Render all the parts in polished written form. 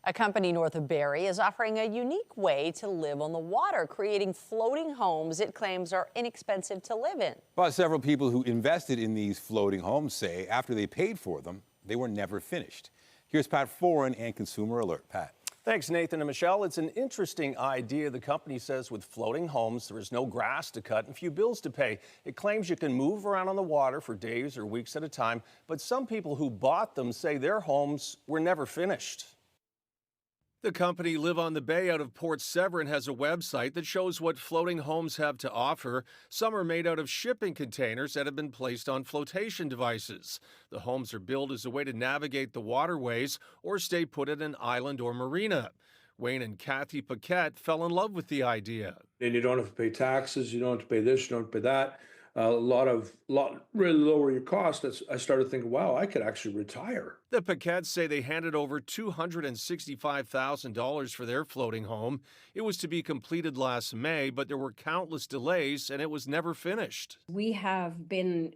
A company north of Barrie is offering a unique way to live on the water, creating floating homes it claims are inexpensive to live in. But several people who invested in these floating homes say after they paid for them, they were never finished. Here's Pat Foran and Consumer Alert. Pat. Thanks, Nathan and Michelle. It's an interesting idea. The company says with floating homes, there is no grass to cut and few bills to pay. It claims you can move around on the water for days or weeks at a time, but some people who bought them say their homes were never finished. The company Live on the Bay out of Port Severn has a website that shows what floating homes have to offer. Some are made out of shipping containers that have been placed on flotation devices. The homes are built as a way to navigate the waterways or stay put at an island or marina. Wayne and Kathy Paquette fell in love with the idea. And you don't have to pay taxes, you don't have to pay this, you don't have to pay that. Really lower your cost. I started thinking, wow, I could actually retire. The Paquettes say they handed over $265,000 for their floating home. It was to be completed last May, but there were countless delays and it was never finished. We have been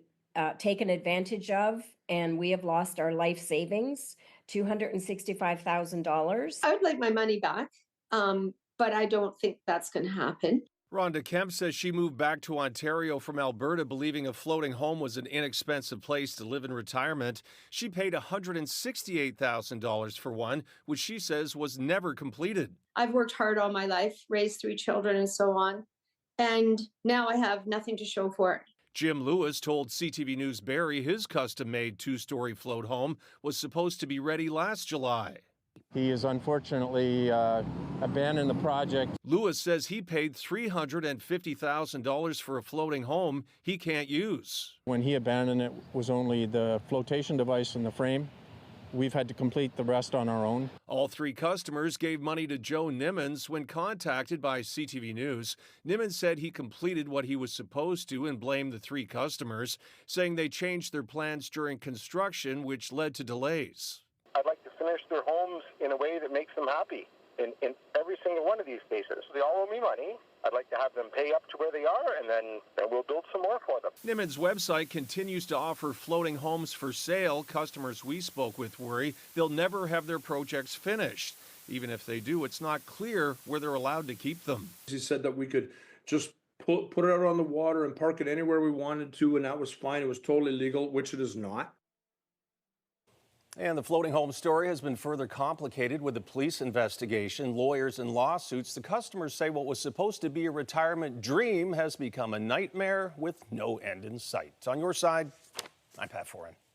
taken advantage of, and we have lost our life savings, $265,000. I would like my money back, but I don't think that's going to happen. Rhonda Kemp says she moved back to Ontario from Alberta believing a floating home was an inexpensive place to live in retirement. She paid $168,000 for one, which she says was never completed. I've worked hard all my life, raised 3 children and so on, and now I have nothing to show for it. Jim Lewis told CTV News Barrie his custom-made 2-story float home was supposed to be ready last July. He has unfortunately abandoned the project. Lewis says he paid $350,000 for a floating home he can't use. When he abandoned it was only the flotation device and the frame. We've had to complete the rest on our own. All 3 customers gave money to Joe Nimmons when contacted by CTV News. Nimmons said he completed what he was supposed to and blamed the 3 customers, saying they changed their plans during construction, which led to delays. I'd like to finish their homes in a way that makes them happy in every single one of these cases. They all owe me money. I'd like to have them pay up to where they are, and then we'll build some more for them. Nimmons' website continues to offer floating homes for sale. Customers we spoke with worry they'll never have their projects finished. Even if they do, it's not clear where they're allowed to keep them. He said that we could just put it out on the water and park it anywhere we wanted to, and that was fine. It was totally legal, which it is not. And the floating home story has been further complicated with the police investigation, lawyers, and lawsuits. The customers say what was supposed to be a retirement dream has become a nightmare with no end in sight. On your side, I'm Pat Foran.